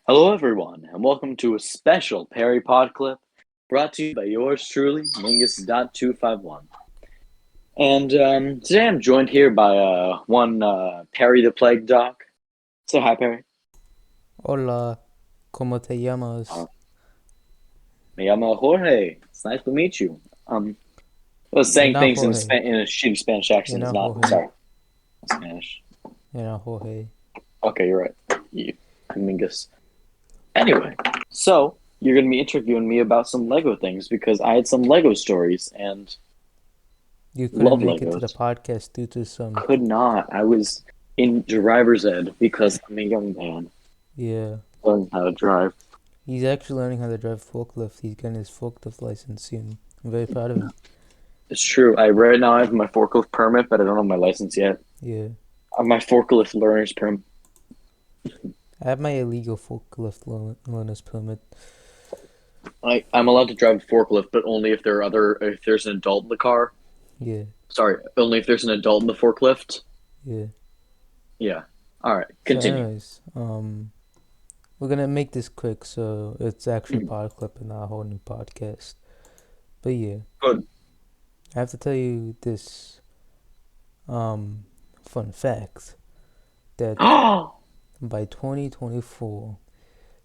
Hello, everyone, and welcome to a special Parry Podclip brought to you by yours truly, Mingus.251. And today I'm joined here by one Parry the Plague Doc. Say hi, Parry. Hola, ¿cómo te llamas? Me llamo Jorge. It's nice to meet you. Well, You're saying not things Jorge. in a shitty Spanish You're accent is not not, Jorge. sorry, Spanish. You're not Jorge. Okay, you're right. You, Mingus. Anyway, so you're going to be interviewing me about some Lego things because I had some Lego stories and You couldn't love make it to the Legos. podcast due to some. Could not. I was in driver's ed because I'm a young man Yeah. learning how to drive. He's actually learning how to drive forklift. He's getting his forklift license soon. I'm very proud of him. It's true. I right now I have my forklift permit, but I don't have my license yet. Yeah. I have my forklift learner's permit. I have my illegal forklift learner's permit. I'm allowed to drive a forklift, but only if if there's an adult in the car. Yeah. Sorry, only if there's an adult in the forklift. Yeah. Yeah. All right. So, Continue. anyways, we're gonna make this quick, so it's actually Mm, Podclip and not a whole new podcast. But yeah, Good. I have to tell you this um fun fact that by 2024,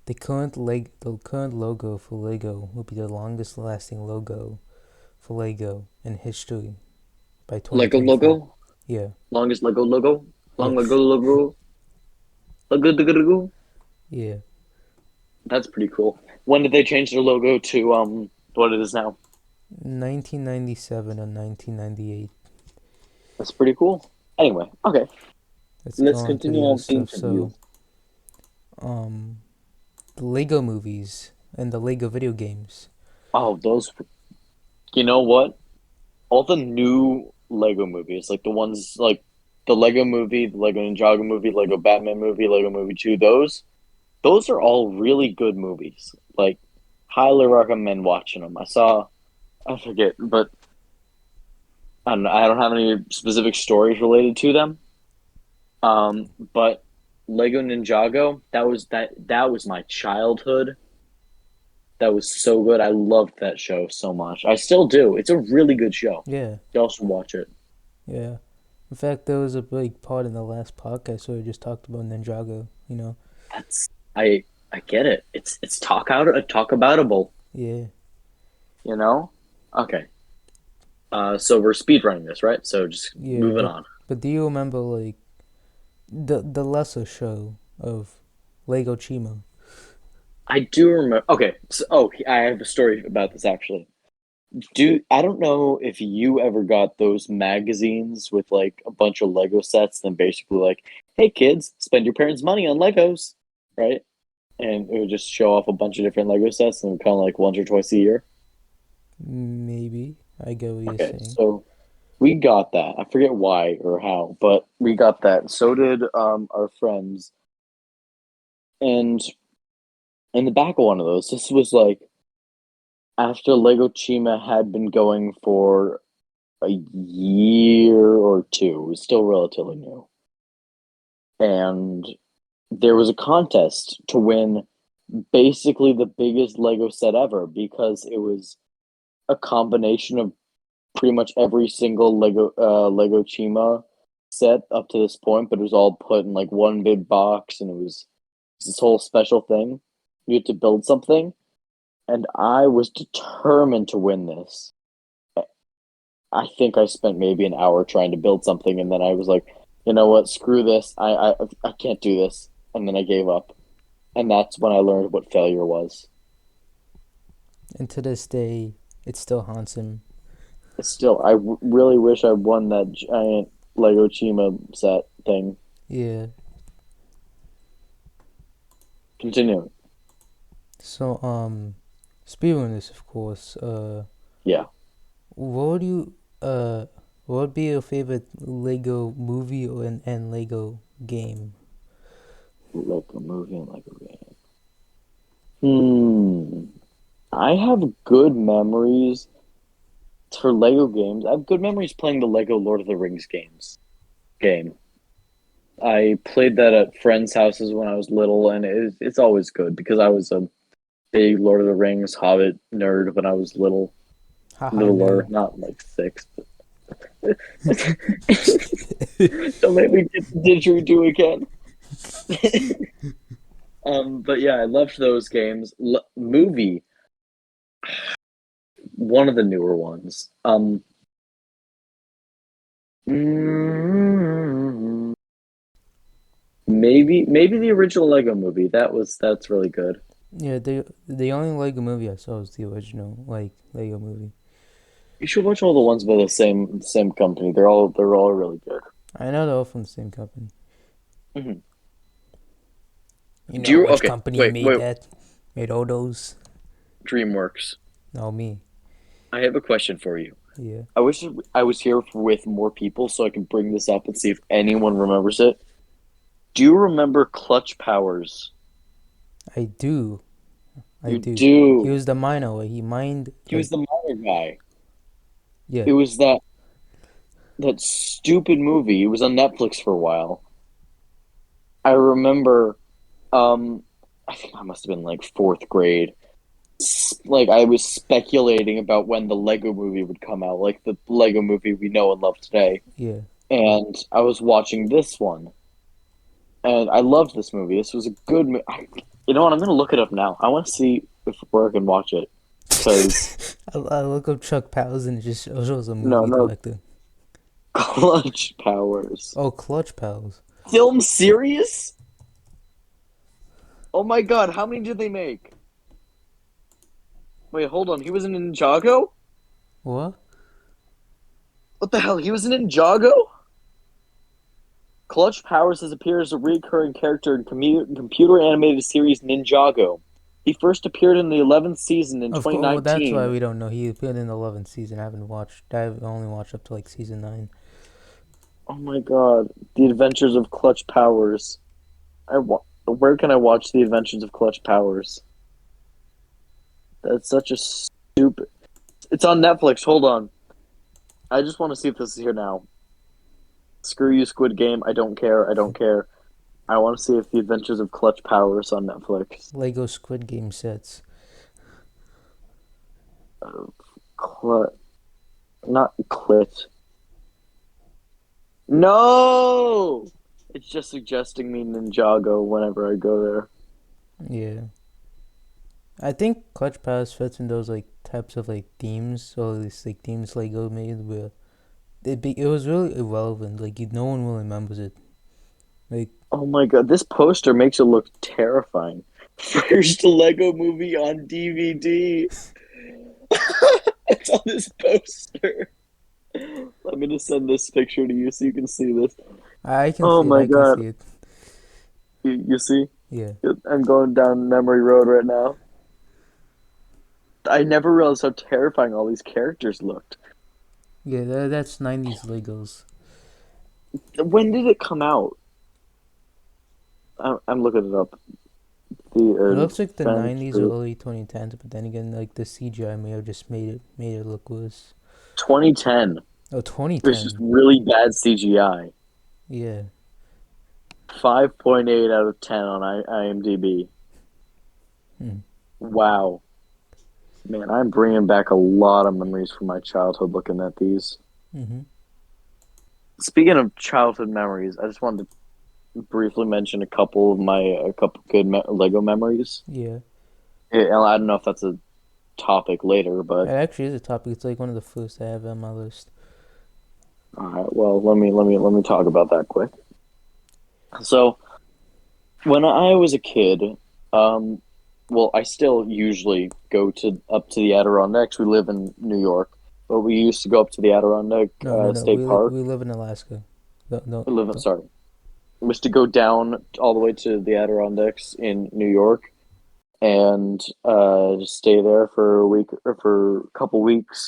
the current logo for Lego will be the longest lasting logo for Lego in history by Lego 2024. logo. Yeah. Longest Lego logo. Long Lego Yes. logo. Lego logo. Yeah. That's pretty cool. When did they change their logo to what it is now? 1997 and 1998. That's pretty cool. Anyway, okay, Let's go let's on to continue the other on the stuff. interview. Um the Lego movies and the Lego video games. Oh, those. You know what? All the new Lego movies, like the ones like the Lego movie, the Lego Ninjago movie, Lego Batman movie, Lego Movie 2, those are all really good movies. Like, highly recommend watching them. I forget, but I don't have any specific stories related to them. But Lego Ninjago, that was my childhood. That was so good. I loved that show so much. I still do. It's a really good show. Yeah. Y'all should watch it. Yeah. In fact, there was a big part in the last podcast where we just talked about Ninjago, you know. That's I get it. It's talk aboutable, Yeah. you know? Okay. So we're speed running this, right? So just Yeah, moving but on. but do you remember like the lesser show of Lego Chima? I do remember. Okay. So, oh, I have a story about this actually. I don't know if you ever got those magazines with like a bunch of Lego sets, then basically like, hey kids, spend your parents' money on Legos, right? And it would just show off a bunch of different Lego sets and kind of like once or twice a year. Maybe. I get what you're Okay, saying. so we got that. I forget why or how, but we got that. So did our friends. And in the back of one of those, this was like after Lego Chima had been going for a year or two. It was still relatively new. And there was a contest to win basically the biggest Lego set ever because it was a combination of pretty much every single Lego Chima set up to this point, but it was all put in like one big box, and it was this whole special thing. You had to build something, and I was determined to win this. I think I spent maybe an hour trying to build something, and then I was like, you know what, screw this. I can't do this, and then I gave up, and that's when I learned what failure was. And to this day, it still haunts him. Still, really wish I won that giant Lego Chima set thing. Yeah. Continue. So speaking of this, of course, Yeah. what would you what would be your favorite Lego movie and Lego game? Lego movie and Lego game. Hmm. I have good memories for Lego games. I have good memories playing the Lego Lord of the Rings game. I played that at friends' houses when I was little, and it's always good because I was a big Lord of the Rings Hobbit nerd when I was little, Haha, littler, nerd. not like six. Don't make me get the didgeridoo again. But yeah, I loved those games. Movie, one of the newer ones. Mm, maybe the original Lego movie. That's really good. Yeah, the only Lego movie I saw was the original like Lego movie. You should watch all the ones by the same company. They're all really good. I know they're all from the same company. Mhm. You Do know you which okay? company made Wait. that? Made all those? DreamWorks. No, me. I have a question for you. Yeah, I wish I was here with more people so I could bring this up and see if anyone remembers it. Do you remember Clutch Powers? I do. I You do. He do. was the miner. Like, he mined He like was the miner guy. yeah. It was that stupid movie. It was on Netflix for a while. I remember. Um, I think I must have been like fourth grade. Like I was speculating about when the Lego movie would come out, like the Lego movie we know and love today. Yeah. And I was watching this one, and I loved this movie. This was a good movie. You know what? I'm gonna look it up now. I want to see if where I can watch it. Because I look up Chuck Powers and it just shows a no, movie no, director. Clutch Powers Oh, Clutch Pals. film series. Oh my God! How many did they make? Wait, hold on. He was in Ninjago. What? What the hell? He was in Ninjago. Clutch Powers has appeared as a recurring character in computer animated series Ninjago. He first appeared in the 11th season in Of course. Well, that's why 2019. we don't know. He appeared in the 11th season. I haven't watched. I've only watched up to like season 9. Oh my God. The Adventures of Clutch Powers. Where can I watch The Adventures of Clutch Powers? That's such a stupid. It's on Netflix. Hold on. I just want to see if this is here now. Screw you, Squid Game. I don't care. I don't care. I want to see if The Adventures of Clutch Powers on Netflix. Lego Squid Game sets. Clut, not clit. No, it's just suggesting me Ninjago whenever I go there. Yeah. I think Clutch Powers fits in those like types of like themes, or at least like themes Lego made where it was really irrelevant. Like no one really remembers it. Like Oh my God, this poster makes it look terrifying. First Lego movie on DVD. It's on this poster. I'm gonna send this picture to you so you can see this. I can Oh see it. my I can God, see it. you see? Yeah. I'm going down memory road right now. I never realized how terrifying all these characters looked. Yeah. That's 90s Legos. When did it come out? I'm looking it up. It The looks like the 90s or Adventure early 2010s, but then again, like the CGI may have just made it look worse. 2010. Oh, It's just 2010. really bad CGI. Yeah. 5.8 out of 10 on IMDb. Hmm. Wow. Man, I'm bringing back a lot of memories from my childhood looking at these. Mm-hmm. Speaking of childhood memories, I just wanted to briefly mention a couple good Lego memories. Yeah. And I don't know if that's a topic later, It but actually is a topic. It's like one of the first I have on my list. all right. Well, let me talk about that quick. So, when I was a kid, um, well, I still usually go to up to the Adirondacks. We live in New York, but we used to go up to the Adirondack No, no, no. State Park. We live in Alaska. No, no, We live in, don't. sorry, we used to go down all the way to the Adirondacks in New York and just stay there for a week or for a couple weeks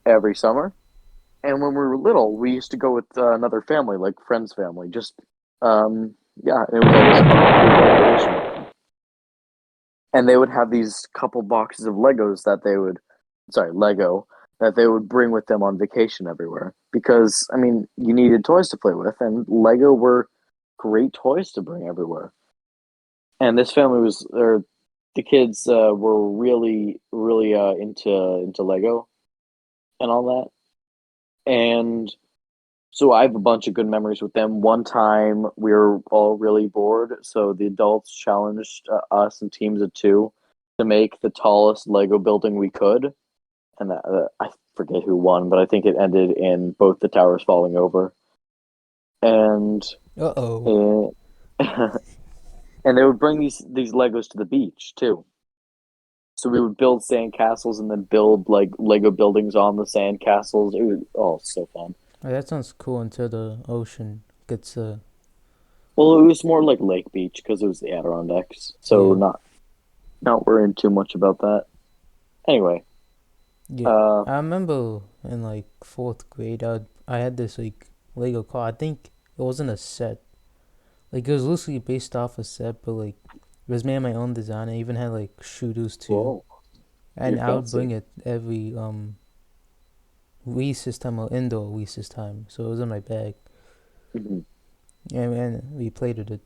every summer. And when we were little, we used to go with another family, like friend's family. Just yeah, it was always fun. Tradition. And they would have these couple boxes of Lego that they would bring with them on vacation everywhere. Because I mean, you needed toys to play with, and Lego were great toys to bring everywhere. And this family was, or the kids were really into Lego and all that. And so I have a bunch of good memories with them. One time we were all really bored, so the adults challenged us in teams of two to make the tallest Lego building we could. And I forget who won, but I think it ended in both the towers falling over. And Uh-oh. and, and they would bring these Legos to the beach too. So we would build sand castles and then build like Lego buildings on the sand castles. It was so fun. Oh, that sounds cool until the ocean gets Well, it was more like Lake Beach because it was the Adirondacks, so yeah. not worrying too much about that. Anyway, Yeah. uh, I remember in like fourth grade I had this like Lego car. I think it wasn't a set. Like it was loosely based off a set, but like it was made my own design. I even had like shooters too. whoa, And you're I would bring fancy. it every recess time or indoor recess time. So it was in my bag. Hmm. And we played with it.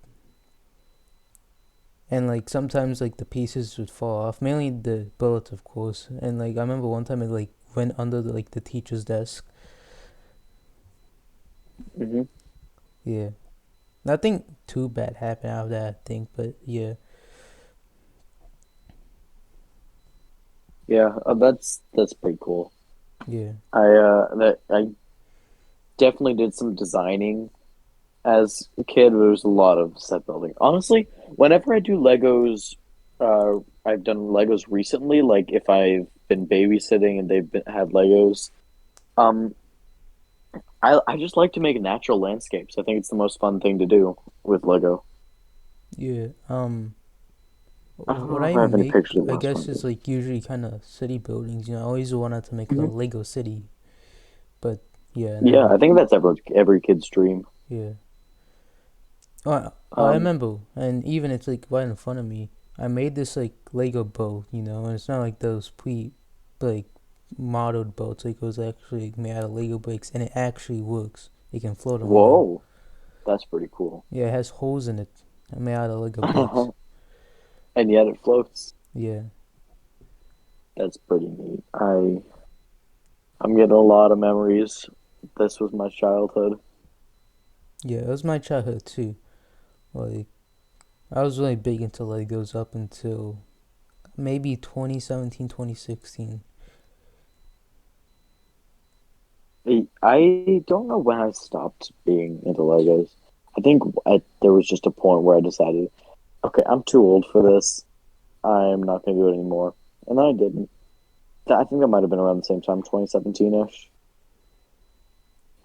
And like sometimes like the pieces would fall off, mainly the bullets, of course. And like I remember one time it like went under the teacher's desk. Hmm. Yeah, nothing too bad happened out of that, I think. But yeah, Yeah, that's pretty cool. yeah, I definitely did some designing as a kid. There was a lot of set building. Honestly, whenever I do Legos, I've done Legos recently. Like if I've been babysitting and had Legos, um, I just like to make natural landscapes. I think it's the most fun thing to do with Lego. yeah. I don't What know if I I have any make, pictures of I this guess, one. is like usually kind of city buildings. I always wanted to make a Hmm. Lego city, but yeah, I Yeah, never. I think that's every kid's dream. Yeah. Oh, I Um, remember, and even it's like right in front of me. I made this like Lego boat, and it's not like those like modeled boats. Like it was actually made out of Lego bricks, and it actually works. You can float on water. whoa, that's pretty cool. Yeah, it has holes in it. Made out of Lego bricks. And yet it floats. Yeah, That's pretty neat. I'm getting a lot of memories. This was my childhood. yeah, it was my childhood too. Like I was really big into Legos up until maybe 2017, 2016. I don't know when I stopped being into Legos. I think there was just a point where I decided, okay, I'm too old for this. I'm not going to do it anymore. And then I didn't. I think that might have been around the same time, 2017-ish.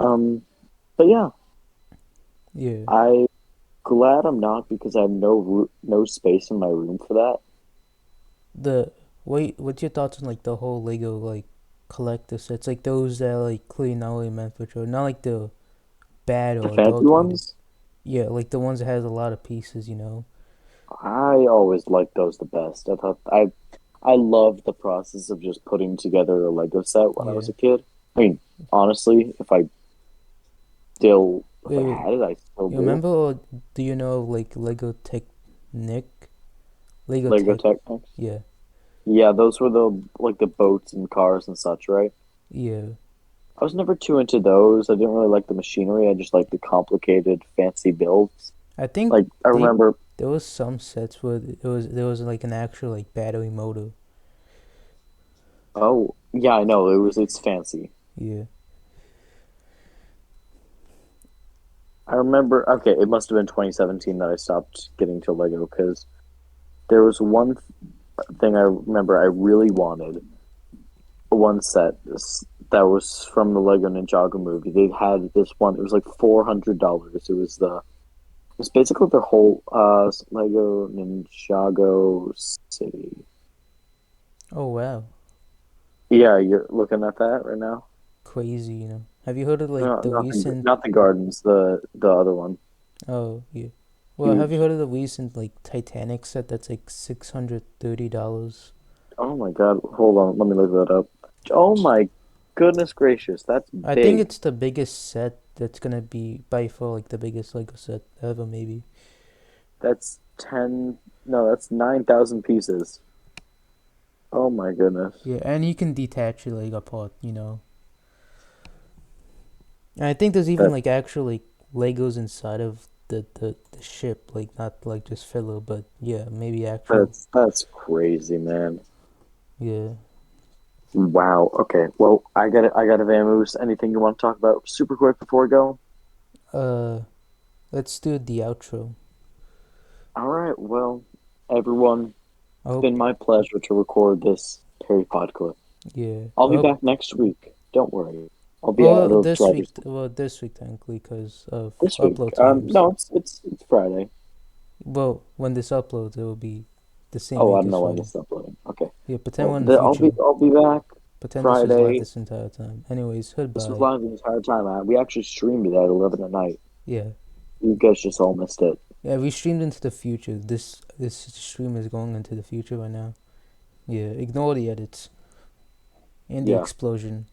Um, but yeah, Yeah. I'm glad I'm not because I have no space in my room for that. The what's your thoughts on like the whole Lego like collector sets? Like those that are like clearly not really meant for children, not like the bad The or fancy adult rated. ones, Yeah, like the ones that has a lot of pieces. I always liked those the best. I loved the process of just putting together a Lego set when I was Yeah. a kid. I mean, honestly, if I Wait, had it, I still you do. remember or do you know of, like Lego Technic? Lego Lego Tech. Technics. Yeah. Yeah, those were the boats and cars and such, right? Yeah. I was never too into those. I didn't really like the machinery. I just liked the complicated, fancy builds. I think Like I they remember, there was some sets where there was like an actual like battery motor. oh yeah, I know it's fancy. Yeah. I remember. Okay, it must have been 2017 that I stopped getting to Lego because there was one thing I remember I really wanted. One set that was from the Lego Ninjago movie. They had this one. It was like $400. It was basically their whole Lego Ninjago city. Oh wow. Yeah, you're looking at that right now. Crazy. Have you heard of like No, the recent not the gardens. The other one. Oh, yeah. Well, have you Huge. heard of the recent like Titanic set that's like $630? Oh my God! Hold on, let me look that up. Oh my goodness gracious, that's I think big. it's the biggest set that's gonna be by far like the biggest Lego set ever, maybe. That's 10. No, that's 9,000 pieces. Oh my goodness. Yeah, and you can detach it like apart, you know. And I think there's even That like actual like Legos inside of the ship, like not like just filler, but yeah, maybe actual. that's crazy, man. Yeah. Wow. Okay. Well, I got a vamoose. Anything you want to talk about super quick before we go? Uh, let's do the outro. All right. Well, everyone, I it's been hope. my pleasure to record this Parry Podclip. Yeah. I'll I be hope. back next week. Don't worry. I'll be out Well, of this week. driver's Well, this week technically because of this week. upload times. No, it's Friday. Well, when this uploads, it will be the same Oh, I week don't as know when Friday. this is uploading. Okay. Yeah, pretend Well, we're in the future. I'll be back Pretend this was live Friday. this entire time. Anyways, This was goodbye. live the entire time. We actually streamed it at 11 at night. Yeah. You guys just all missed it. Yeah, we streamed into the future. This stream is going into the future right now. Yeah, ignore the edits and the Yeah. explosion.